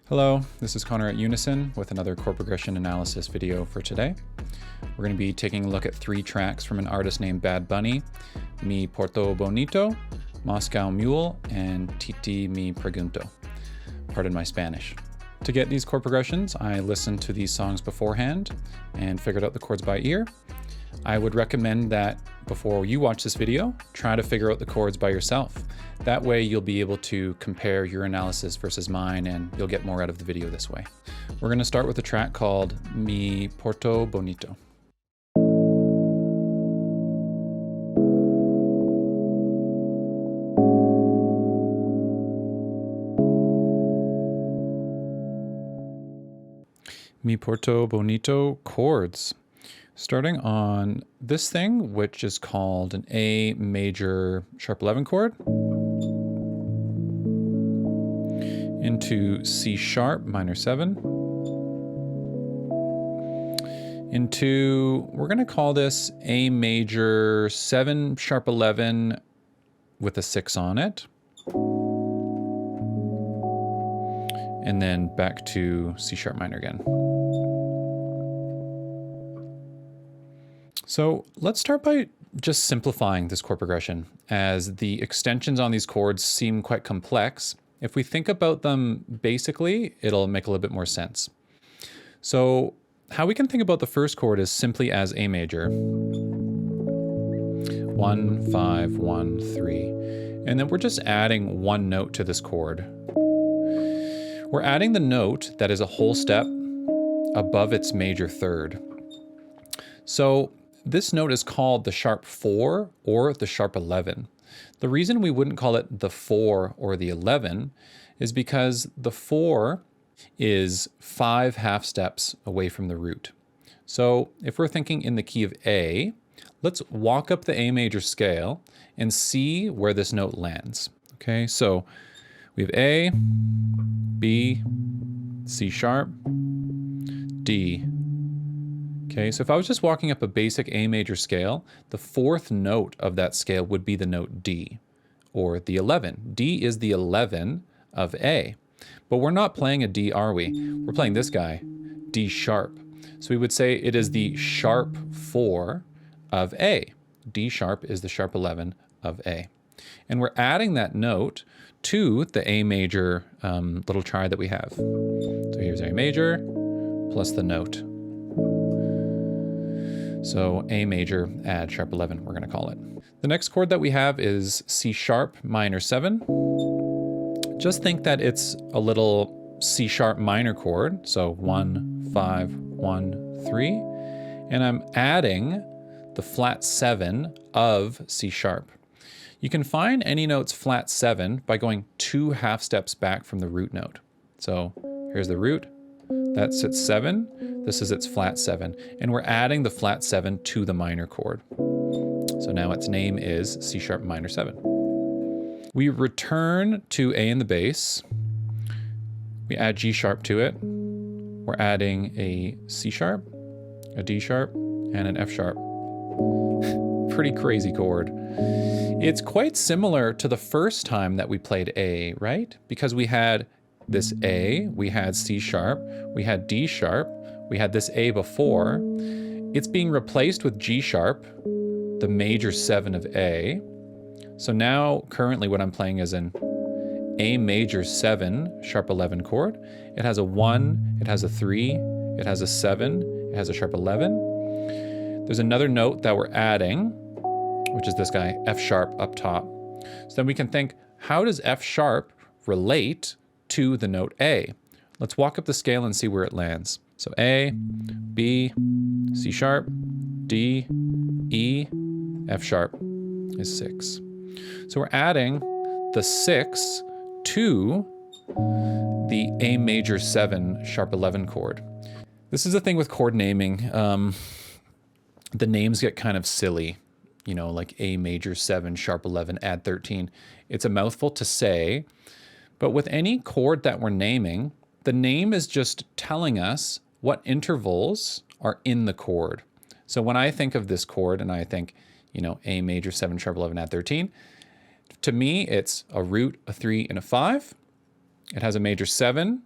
Hello, this is Connor at Unison with another chord progression analysis video for today. We're going to be taking a look at 3 tracks from an artist named Bad Bunny, Mi Porto Bonito, Moscow Mule, and Titi Me Pregunto. Pardon my Spanish. To get these chord progressions, I listened to these songs beforehand and figured out the chords by ear. I would recommend that before you watch this video, try to figure out the chords by yourself. That way you'll be able to compare your analysis versus mine and you'll get more out of the video this way. We're going to start with a track called Mi Porto Bonito. Mi Porto Bonito chords. Starting on this thing, which is called an A major sharp 11 chord, into C sharp minor 7, into, we're going to call this A major 7 sharp 11 with a 6 on it, and then back to C sharp minor again. So let's start by just simplifying this chord progression, as the extensions on these chords seem quite complex. If we think about them basically, it'll make a little bit more sense. So how we can think about the first chord is simply as A major. 1, 5, 1, 3. And then we're just adding one note to this chord. We're adding the note that is a whole step above its major third. So this note is called the sharp 4 or the sharp 11. The reason we wouldn't call it the 4 or the 11 is because the 4 is 5 half steps away from the root. So if we're thinking in the key of A, let's walk up the A major scale and see where this note lands. Okay, so we have A, B, C sharp, D. Okay, so if I was just walking up a basic A major scale, the 4th note of that scale would be the note D, or the 11. D is the 11 of A. But we're not playing a D, are we? We're playing this guy, D sharp. So we would say it is the sharp 4 of A. D sharp is the sharp 11 of A. And we're adding that note to the A major little tri that we have. So here's A major plus the note. So A major add sharp 11, we're going to call it. The next chord that we have is C sharp minor 7. Just think that it's a little C sharp minor chord. So 1, 5, 1, 3. And I'm adding the flat 7 of C sharp. You can find any note's flat 7 by going 2 half steps back from the root note. So here's the root. That's its 7. This is its flat 7. And we're adding the flat 7 to the minor chord. So now its name is C sharp minor 7. We return to A in the bass. We add G sharp to it. We're adding a C sharp, a D sharp, and an F sharp. Pretty crazy chord. It's quite similar to the first time that we played A, right? Because we had this A, we had C sharp, we had D sharp, we had this A before. It's being replaced with G sharp, the major 7 of A. So now currently what I'm playing is an A major 7 sharp 11 chord. It has a 1, it has a 3, it has a 7, it has a sharp 11. There's another note that we're adding, which is this guy, F sharp up top. So then we can think, how does F sharp relate to the note A? Let's walk up the scale and see where it lands. So A, B, C sharp, D, E, F sharp is 6. So we're adding the 6 to the A major 7 sharp 11 chord. This is the thing with chord naming. The names get kind of silly, you know, like A major 7 sharp 11 add 13. It's a mouthful to say. But with any chord that we're naming, the name is just telling us what intervals are in the chord. So when I think of this chord and I think, you know, A major 7 sharp 11 add 13, to me it's a root, a 3, and a 5. It has a major 7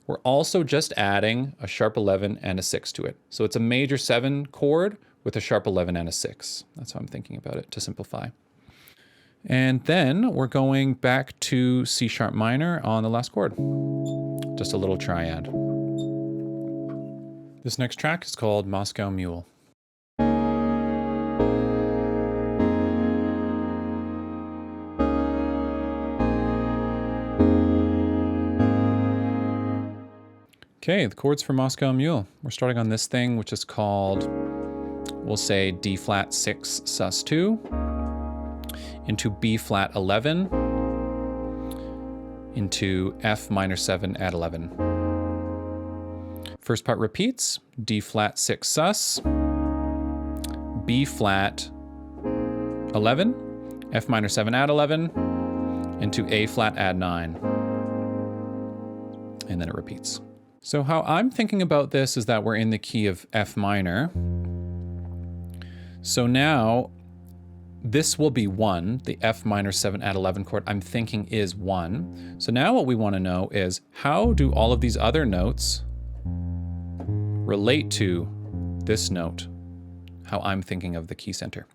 we're also just adding a sharp 11 and a 6 to it. So it's a major 7 chord with a sharp 11 and a 6. That's how I'm thinking about it to simplify. And then we're going back to C sharp minor on the last chord. Just a little triad. This next track is called Moscow Mule. Okay, the chords for Moscow Mule. We're starting on this thing, which is called, we'll say D flat 6 sus 2, into B flat 11, into F minor 7 add 11. First part repeats, D flat 6 sus, B flat 11, F minor 7 add 11, into A flat add 9. And then it repeats. So how I'm thinking about this is that we're in the key of F minor. So now this will be 1, the F minor 7 add 11 chord I'm thinking is 1. So now what we want to know is how do all of these other notes relate to this note, how I'm thinking of the key center.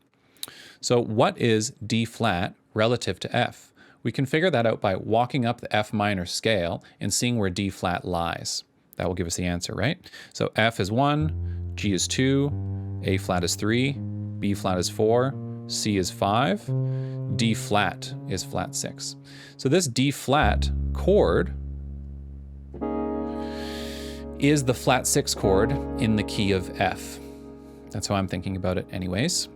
So what is D flat relative to F? We can figure that out by walking up the F minor scale and seeing where D flat lies. That will give us the answer, right? So F is 1, G is 2, A flat is 3, B flat is 4, C is 5, D flat is flat 6. So this D flat chord is the flat 6 chord in the key of F. That's how I'm thinking about it anyways.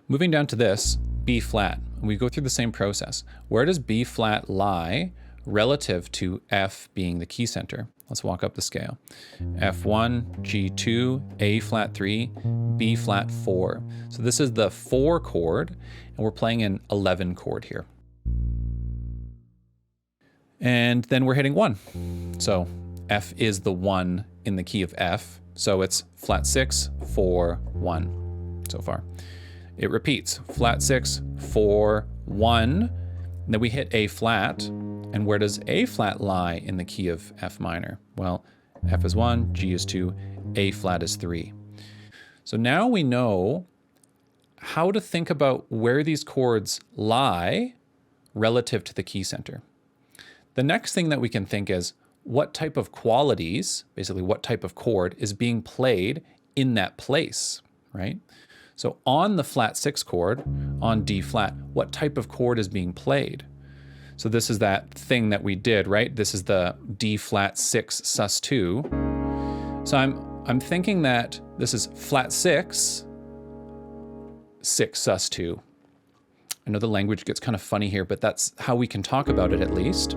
Moving down to this, B flat. We go through the same process. Where does B flat lie relative to F being the key center? Let's walk up the scale. F1, G2, A flat 3, B flat 4. So this is the 4 chord, and we're playing an 11 chord here. And then we're hitting 1. So F is the 1 in the key of F. So it's flat 6, 4, 1 so far. It repeats, flat 6, 4, 1. Then we hit A flat. And where does A flat lie in the key of F minor? Well, F is 1, G is 2, A flat is 3. So now we know how to think about where these chords lie relative to the key center. The next thing that we can think is what type of qualities, basically what type of chord is being played in that place, right? So on the flat 6 chord, on D flat, what type of chord is being played? So this is that thing that we did, right? This is the D flat 6 sus 2. So I'm thinking that this is flat 6, 6 sus 2. I know the language gets kind of funny here, but that's how we can talk about it at least.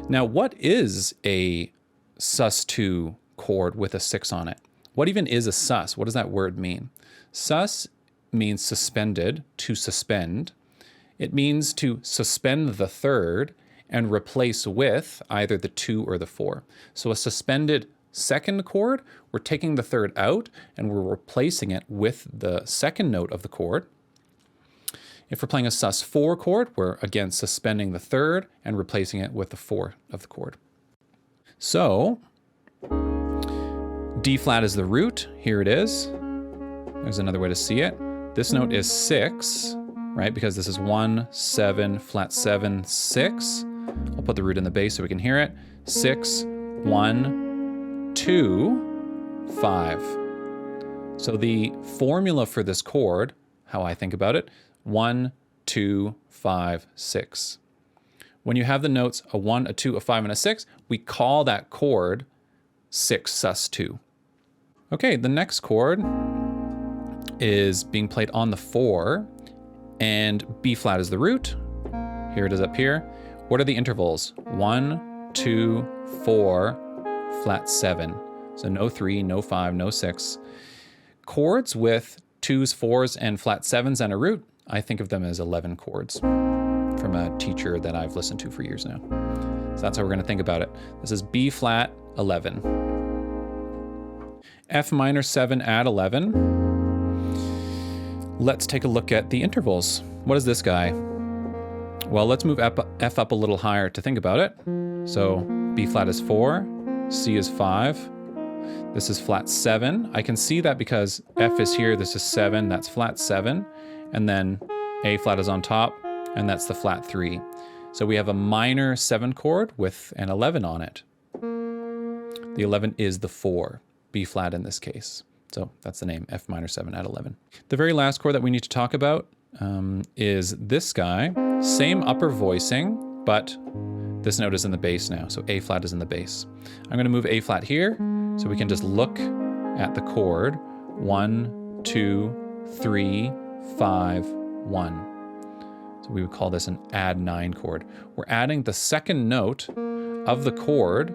Now, what is a sus 2 chord with a 6 on it? What even is a sus? What does that word mean? Sus means suspended, to suspend. It means to suspend the third and replace with either the 2 or the 4. So a suspended second chord, we're taking the third out and we're replacing it with the second note of the chord. If we're playing a sus 4 chord, we're again suspending the third and replacing it with the 4 of the chord. So D flat is the root. Here it is. There's another way to see it. This note is 6. Right, because this is 1, 7, flat 7, 6. I'll put the root in the bass so we can hear it. 6, 1, 2, 5. So the formula for this chord, how I think about it, 1, 2, 5, 6. When you have the notes a 1, a 2, a 5, and a 6, we call that chord 6 sus 2. Okay, the next chord is being played on the 4. And B flat is the root. Here it is up here. What are the intervals? 1, 2, 4, flat 7. So no 3, no 5, no 6. Chords with 2s, 4s, and flat 7s and a root, I think of them as 11 chords from a teacher that I've listened to for years now. So that's how we're going to think about it. This is B flat 11. F minor 7 add 11. Let's take a look at the intervals. What is this guy? Well, let's move F up a little higher to think about it. So B flat is 4, C is 5. This is flat 7. I can see that because F is here, this is 7, that's flat 7. And then A flat is on top, and that's the flat 3. So we have a minor 7 chord with an 11 on it. The 11 is the 4, B flat in this case. So that's the name, F minor 7 add 11. The very last chord that we need to talk about is this guy. Same upper voicing, but this note is in the bass now, so A flat is in the bass. I'm gonna move A flat here, so we can just look at the chord. 1, 2, 3, 5, 1. So we would call this an add 9 chord. We're adding the second note of the chord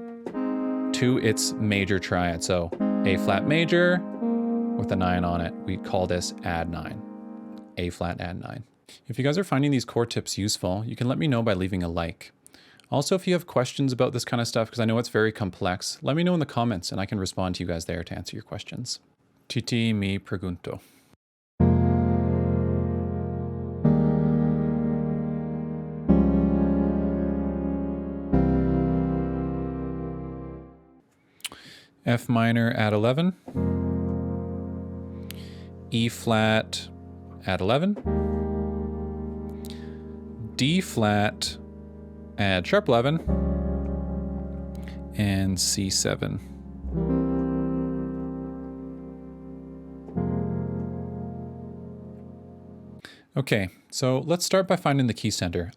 to its major triad. So A flat major with a 9 on it. We call this add 9. A flat add 9. If you guys are finding these chord tips useful, you can let me know by leaving a like. Also, if you have questions about this kind of stuff, because I know it's very complex, let me know in the comments and I can respond to you guys there to answer your questions. Titi Me Pregunto. F minor add 11. E flat add 11. D flat add sharp 11, and C7. Okay, so let's start by finding the key center.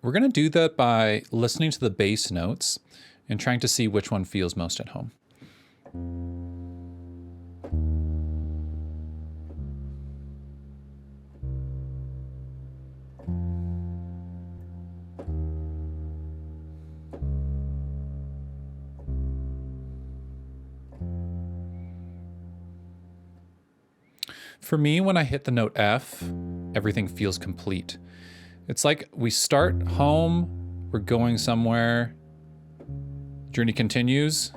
We're gonna do that by listening to the bass notes and trying to see which one feels most at home. For me, when I hit the note F, everything feels complete. It's like we start home, we're going somewhere, journey continues.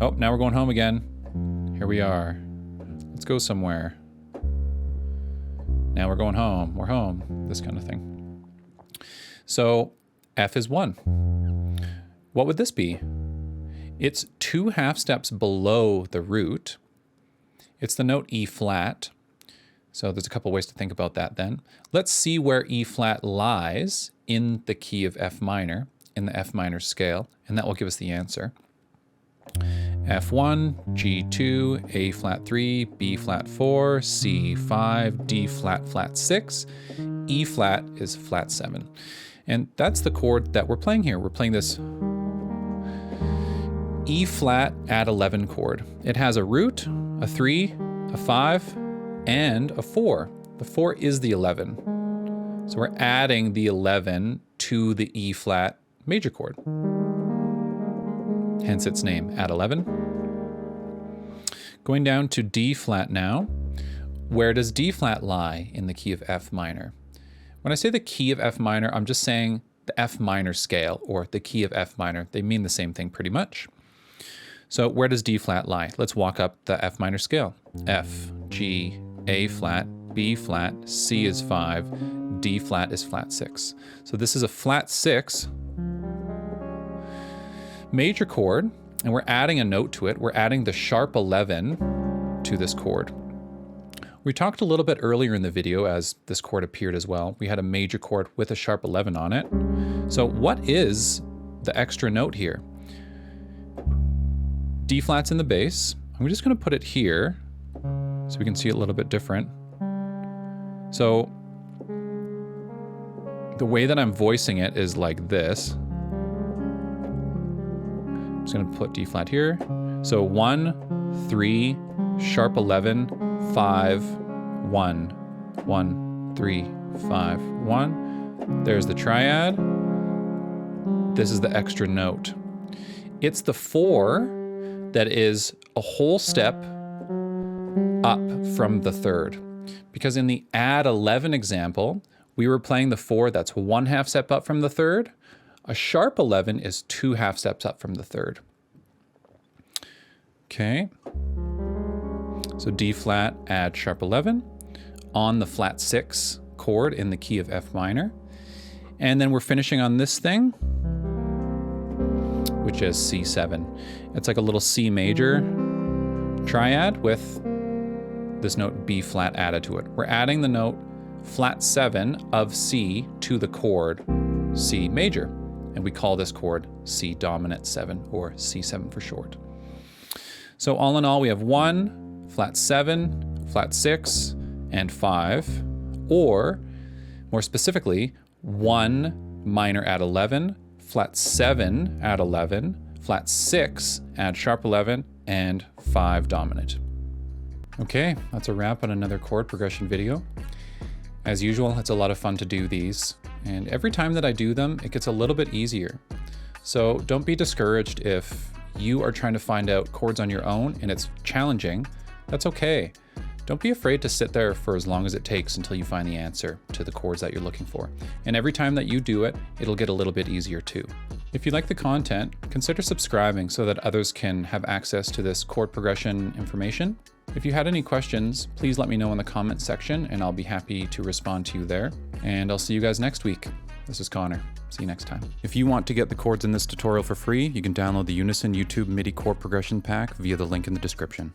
Oh, now we're going home again. Here we are. Let's go somewhere. Now we're going home, we're home, this kind of thing. So F is 1. What would this be? It's 2 half steps below the root. It's the note E flat. So there's a couple ways to think about that then. Let's see where E flat lies in the key of F minor, in the F minor scale, and that will give us the answer. F1, G2, A flat 3, B flat 4, C 5, D flat flat 6, E flat is flat 7. And that's the chord that we're playing here. We're playing this E flat add 11 chord. It has a root, a 3, a 5, and a 4. The 4 is the 11. So we're adding the 11 to the E flat major chord. Hence its name, add 11. Going down to D flat now. Where does D flat lie in the key of F minor? When I say the key of F minor, I'm just saying the F minor scale or the key of F minor. They mean the same thing pretty much. So where does D flat lie? Let's walk up the F minor scale. F, G, A flat, B flat, C is 5, D flat is flat 6. So this is a flat 6 major chord, and we're adding a note to it. We're adding the sharp 11 to this chord. We talked a little bit earlier in the video as this chord appeared as well. We had a major chord with a sharp 11 on it. So what is the extra note here? D flat's in the bass. I'm just gonna put it here so we can see it a little bit different. So the way that I'm voicing it is like this. I'm just gonna put D flat here. So 1, 3, sharp 11, 5, 1, 1, 3, 5, 1. There's the triad. This is the extra note. It's the 4 that is a whole step up from the third. Because in the add 11 example, we were playing the 4 that's 1 half step up from the third. A sharp 11 is 2 half steps up from the third. Okay. So D flat, add sharp 11 on the flat 6 chord in the key of F minor. And then we're finishing on this thing which is C7. It's like a little C major triad with this note B flat added to it. We're adding the note flat 7 of C to the chord C major, and we call this chord C dominant 7, or C7 for short. So all in all, we have 1, flat 7, flat 6, and 5, or more specifically, 1 minor add 11, flat 7 add 11, flat 6 add sharp 11, and 5 dominant. Okay, that's a wrap on another chord progression video. As usual, it's a lot of fun to do these, and every time that I do them, it gets a little bit easier. So don't be discouraged if you are trying to find out chords on your own and it's challenging. That's okay. Don't be afraid to sit there for as long as it takes until you find the answer to the chords that you're looking for. And every time that you do it, it'll get a little bit easier too. If you like the content, consider subscribing so that others can have access to this chord progression information. If you had any questions, please let me know in the comment section and I'll be happy to respond to you there. And I'll see you guys next week. This is Connor. See you next time. If you want to get the chords in this tutorial for free, you can download the Unison YouTube MIDI chord progression pack via the link in the description.